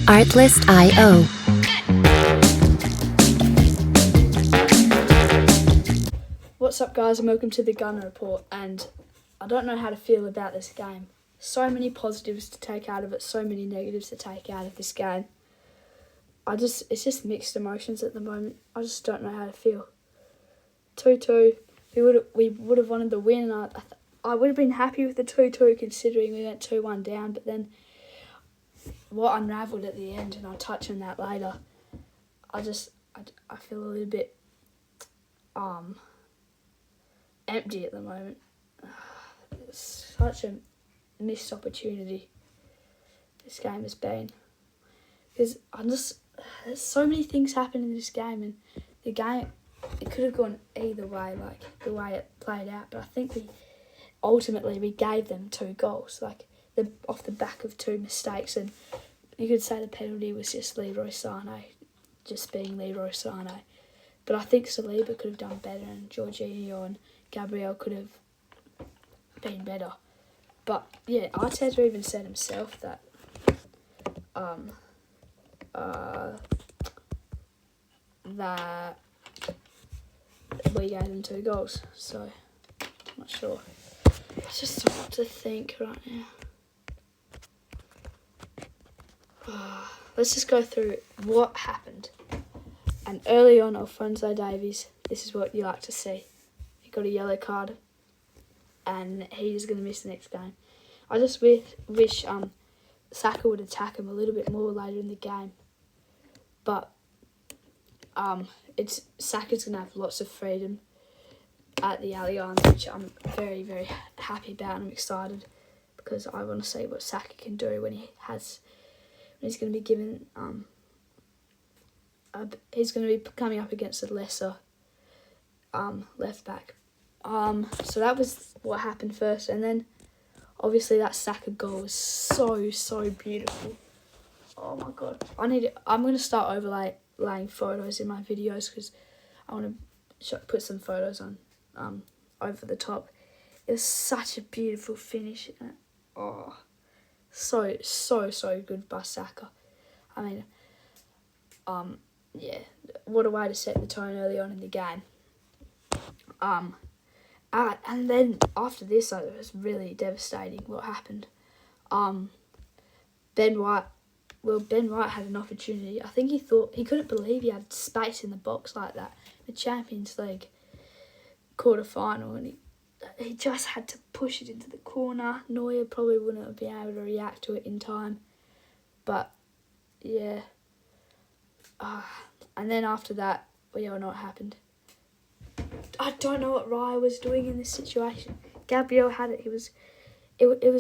Artlist.io. What's up, guys, and welcome to the Gunner Report. And I don't know how to feel about this game. So many positives to take out of it, so many negatives to take out of this game. It's just mixed emotions at the moment. I just don't know how to feel. 2-2. We would have wanted the win, and I would have been happy with the 2-2 considering we went 2-1 down. But then what unravelled at the end, and I'll touch on that later. I feel a little bit empty at the moment. It's such a missed opportunity this game has been, because there's so many things happening in this game, and the game, it could have gone either way, like the way it played out. But I think we gave them 2 goals, like off the back of 2 mistakes, and you could say the penalty was just Leroy Sané, just being Leroy Sané. But I think Saliba could have done better, and Jorginho and Gabriel could have been better. But yeah, Arteta even said himself that that we gave them 2 goals. So I'm not sure. It's just so much to think right now. Let's just go through what happened. And early on, Alphonso Davies, this is what you like to see. He got a yellow card, and he's going to miss the next game. I just wish Saka would attack him a little bit more later in the game. But Saka's going to have lots of freedom at the Allianz, which I'm very, very happy about, and I'm excited because I want to see what Saka can do when he's going to be given he's going to be coming up against a lesser left back. So that was what happened first, and then obviously that Saka goal was so beautiful. Oh my god! I'm going to start overlaying photos in my videos because I want to put some photos on over the top. It was such a beautiful finish. Oh, so good by Saka. I mean, yeah, what a way to set the tone early on in the game. And then after this, it was really devastating what happened. Ben White had an opportunity. I think he couldn't believe he had space in the box like that. The Champions League quarter-final, and he just had to push it into the corner. Neuer probably wouldn't have been able to react to it in time. But, yeah. And then after that, we all know what happened. I don't know what Raya was doing in this situation. Gabriel had it. It was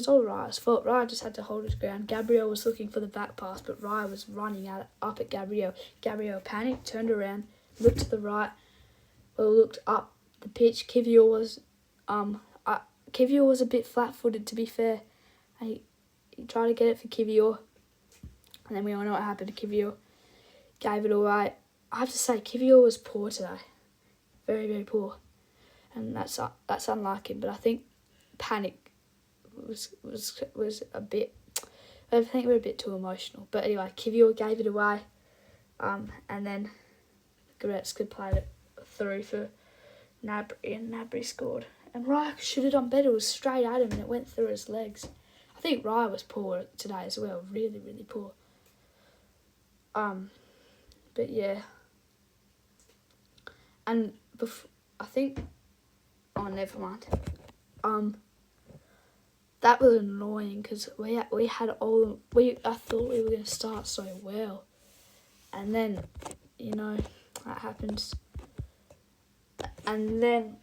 all Raya's fault. Raya just had to hold his ground. Gabriel was looking for the back pass, but Raya was running up at Gabriel. Gabriel panicked, turned around, looked to the right, looked up the pitch. Kivior was a bit flat-footed, to be fair. And he tried to get it for Kivior, and then we all know what happened to Kivior. Gave it away. I have to say, Kivior was poor today. Very, very poor. And that's unlike him. But I think panic was a bit... I think we're a bit too emotional. But anyway, Kivior gave it away. And then Goretzka played it through for Gnabry, and Gnabry scored. And Raya should have done better. It was straight at him, and it went through his legs. I think Raya was poor today as well. Really, really poor. But yeah, and I think, oh, never mind. That was annoying because I thought we were going to start so well, and then, that happens. And then,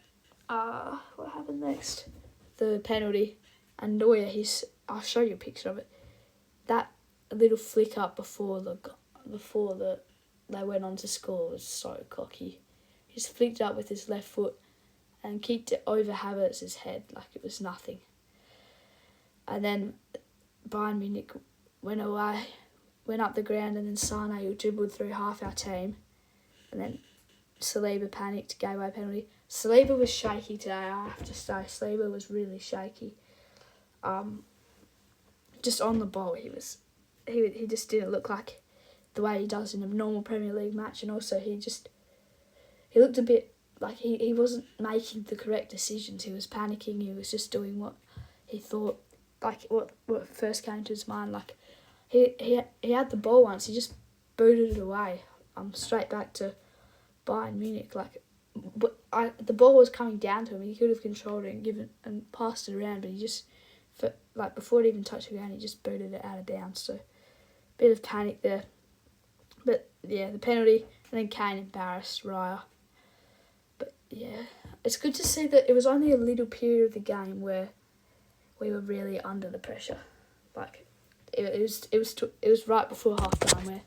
what happened next? The penalty, and Neuer. I'll show you a picture of it. That little flick up before they went on to score was so cocky. He just flicked up with his left foot and kicked it over Havertz's head like it was nothing. And then Bayern Munich went up the ground, and then Sané dribbled through half our team, and then Saliba panicked, gave away a penalty. Saliba was shaky today, I have to say. Saliba was really shaky. Just on the ball, he was he just didn't look like the way he does in a normal Premier League match, and also he looked a bit like he wasn't making the correct decisions. He was panicking. He was just doing what he thought, like what first came to his mind. Like he had the ball once, he just booted it away, straight back to Bayern Munich. Like, the ball was coming down to him. He could have controlled it and passed it around, but he just, before it even touched the ground, he just booted it out of bounds. So, bit of panic there. But yeah, the penalty, and then Kane embarrassed Raya. But yeah, it's good to see that it was only a little period of the game where we were really under the pressure. Like, it was right before half time where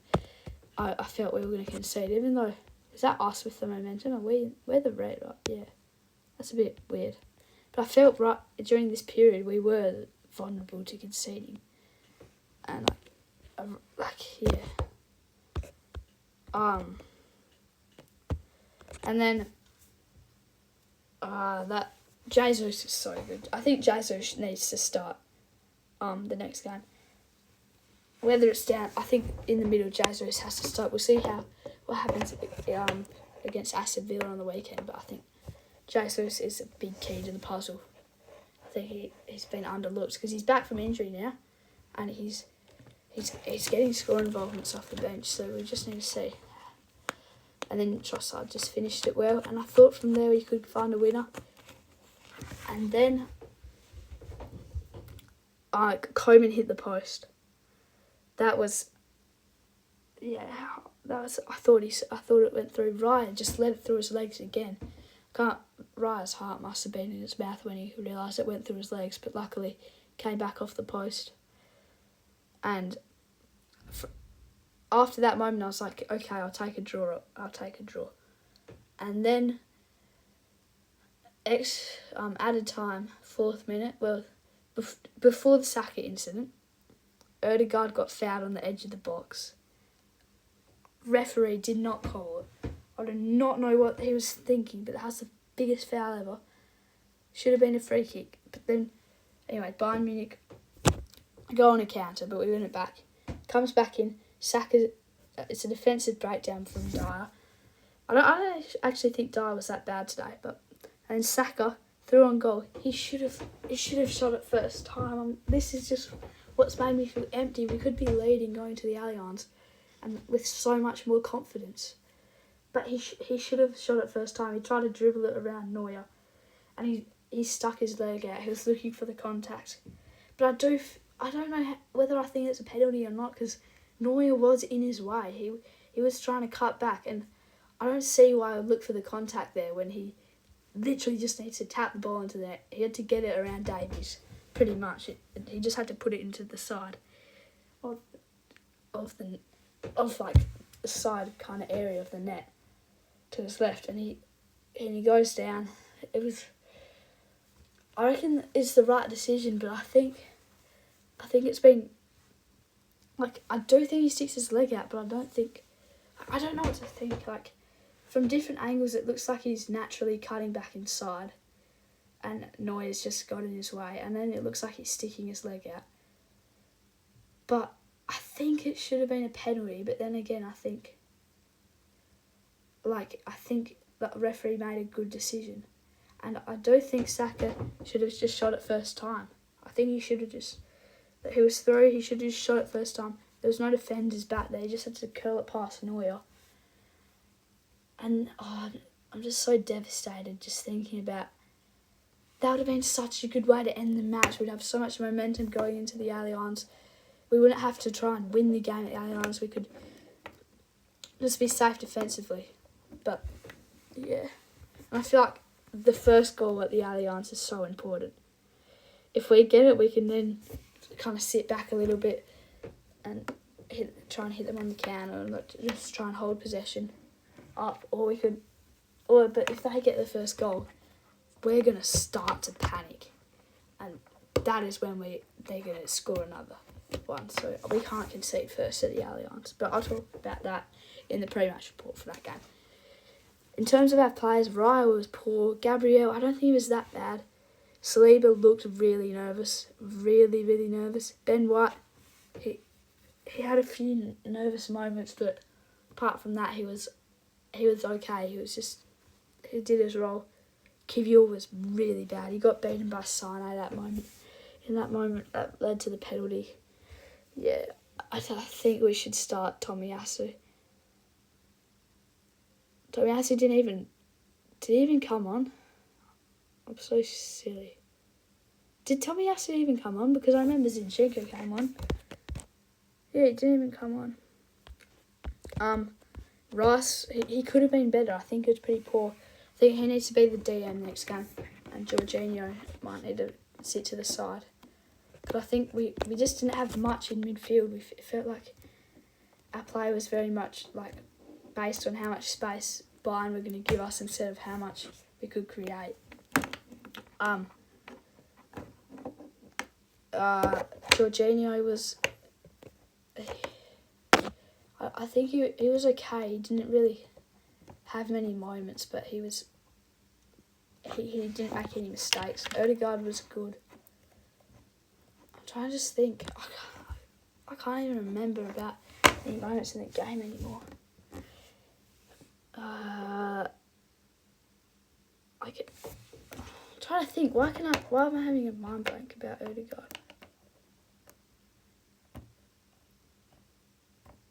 I felt we were going to concede, even though, is that us with the momentum? Are we're the red, right? Yeah, that's a bit weird. But I felt right during this period we were vulnerable to conceding, and yeah. And then that Jesus is so good. I think Jesus needs to start the next game. Whether it's down, I think in the middle Jesus has to start. We'll see what happens against Aston Villa on the weekend. But I think Jesus is a big key to the puzzle. I think he's been underlooked because he's back from injury now, and he's getting score involvements off the bench. So we just need to see. And then Trossard just finished it well, and I thought from there we could find a winner. And then Coleman hit the post. I thought it went through. Ryan just let it through his legs again. Raya's heart must have been in his mouth when he realised it went through his legs, but luckily came back off the post. And after that moment, I was like, okay, I'll take a draw. And then added time, 4th minute. Well, before the Saka incident, Odegaard got fouled on the edge of the box. Referee did not call it. I do not know what he was thinking, but that's the biggest foul ever. Should have been a free kick. But then, anyway, Bayern Munich go on a counter, but we win it back. Comes back in. Saka, it's a defensive breakdown from Dyer. I don't actually think Dyer was that bad today, and Saka threw on goal. He should have shot it first time. This is just what's made me feel empty. We could be leading going to the Allianz, and with so much more confidence. But he should have shot it first time. He tried to dribble it around Neuer, and he stuck his leg out. He was looking for the contact. But I don't know whether I think it's a penalty or not, because Neuer was in his way. He was trying to cut back, and I don't see why I would look for the contact there when he literally just needs to tap the ball into there. He had to get it around Davies, pretty much. He just had to put it into the side of the side kind of area of the net to his left, and he goes down. I reckon it's the right decision, but I think it's been, like, I do think he sticks his leg out, but I don't know what to think. Like, from different angles, it looks like he's naturally cutting back inside, and Neuer's just got in his way, and then it looks like he's sticking his leg out. But I think it should have been a penalty, but then again, I think that referee made a good decision. And I do think Saka should have just shot it first time. I think he should have just... He was through, he should have just shot it first time. There was no defenders back there. He just had to curl it past Neuer. And I'm just so devastated just thinking about... That would have been such a good way to end the match. We'd have so much momentum going into the Allianz. We wouldn't have to try and win the game at the Allianz. We could just be safe defensively. But, yeah. And I feel like the first goal at the Allianz is so important. If we get it, we can then kind of sit back a little bit and try and hit them on the counter, and just try and hold possession up. But if they get the first goal, we're going to start to panic. And that is when they're going to score another one. So we can't concede first at the Allianz. But I'll talk about that in the pre-match report for that game. In terms of our players, Raya was poor. Gabriel, I don't think he was that bad. Saliba looked really nervous. Really, really nervous. Ben White, he had a few nervous moments, but apart from that, he was okay. He did his role. Kivior was really bad. He got beaten by Sane in that moment that led to the penalty. Yeah, I think we should start Tomiyasu. Tomiyasu didn't even come on. I'm so silly. Did Tomiyasu even come on? Because I remember Zinchenko came on. Yeah, he didn't even come on. Rice, he could have been better. I think it was pretty poor. I think he needs to be the DM next game. And Jorginho might need to sit to the side. But I think we just didn't have much in midfield. It felt like our play was very much like based on how much space Bayern were going to give us instead of how much we could create. Jorginho was... I think he was okay. He didn't really have many moments, but he didn't make any mistakes. Odegaard was good. I'm trying to just think. I can't even remember about any moments in the game anymore. I'm trying to think. Why am I having a mind blank about Odegaard?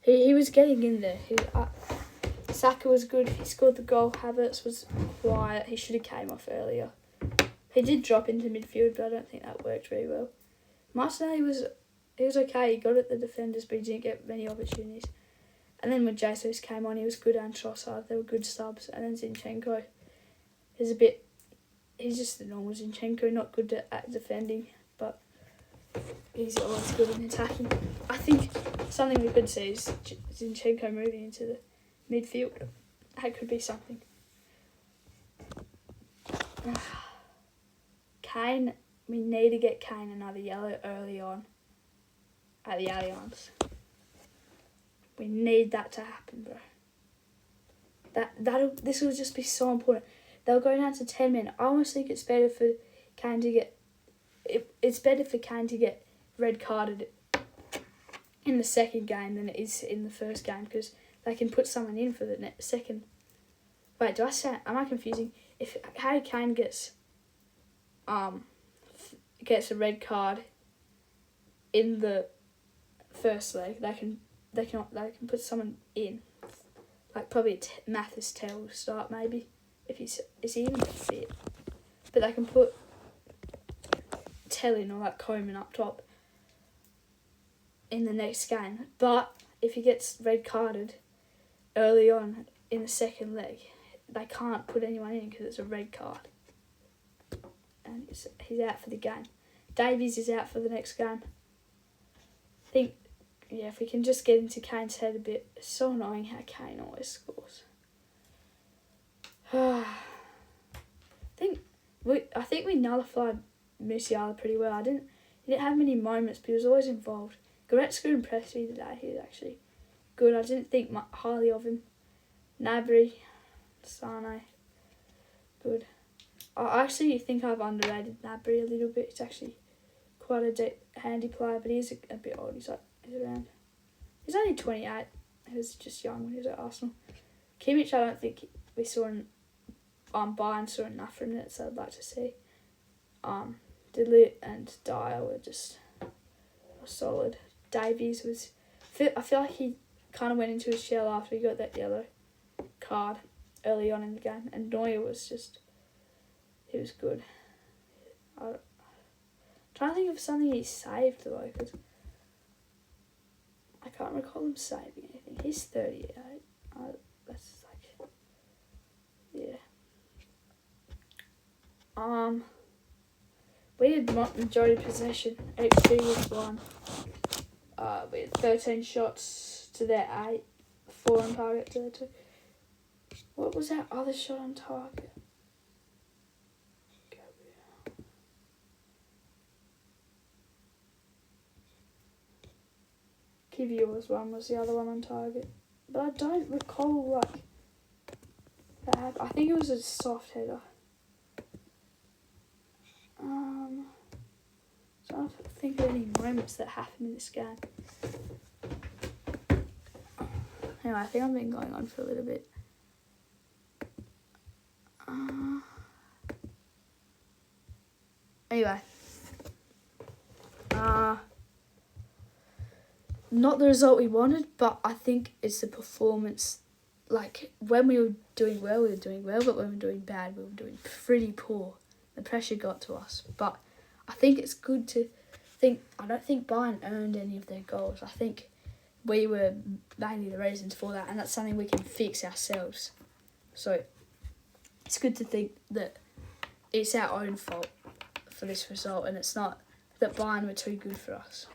He was getting in there. Saka was good. He scored the goal. Havertz was quiet. He should have came off earlier. He did drop into midfield, but I don't think that worked very well. Martinelli was okay. He got at the defenders, but he didn't get many opportunities. And then when Jesus came on, he was good, and Trossard. They were good subs. And then Zinchenko he's just the normal Zinchenko, not good at defending, but he's always good in attacking. I think something we could see is Zinchenko moving into the midfield. That could be something. Kane, we need to get Kane another yellow early on at the Allianz. We need that to happen, bro. This will just be so important. They'll go down to 10 men. I almost think it's better for Kane to get... It's better for Kane to get red carded in the second game than it is in the first game, because they can put someone in for the second. Wait, am I confusing? If Harry Kane gets a red card in the first leg, they can put someone in, like probably Mathis Tell will start maybe if is he even fit, but they can put Tell in or like Coleman up top in the next game. But if he gets red carded early on in the second leg, they can't put anyone in because it's a red card, and he's out for the game. Davies is out for the next game. I think, yeah, if we can just get into Kane's head a bit. It's so annoying how Kane always scores. I think we nullified Musiala pretty well. He didn't have many moments, but he was always involved. Goretzka impressed me today. He was actually good. I didn't think highly of him. Gnabry, Sane, good. I actually think I've underrated Gnabry a little bit. He's actually quite a handy player, but he's a bit old. He's only 28. He was just young when he was at Arsenal. Kimmich, I don't think we saw Bayern saw enough from it, so I'd like to see. Delit and Dyer were solid. Davies was... I feel like he kind of went into his shell after he got that yellow card early on in the game. And Neuer was he was good. I'm trying to think of something he saved though, because I can't recall him saving anything. He's 38. That's like... Yeah. We had majority possession. XG was 1. We had 13 shots to their 8. 4 on target to their 2. What was our other shot on target? Kivior's one was the other one on target. But I don't recall that happened. I think it was a soft header. I don't think of any moments that happened in this game. Anyway, I think I've been going on for a little bit. Anyway. Not the result we wanted, but I think it's the performance. Like, when we were doing well, but when we were doing bad, we were doing pretty poor. The pressure got to us. But I think it's good to think, I don't think Bayern earned any of their goals. I think we were mainly the reasons for that, and that's something we can fix ourselves. So it's good to think that it's our own fault for this result, and it's not that Bayern were too good for us.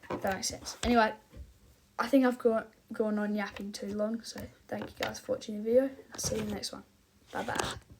If that makes sense. Anyway, I think I've gone on yapping too long, so thank you guys for watching the video. I'll see you in the next one. Bye bye.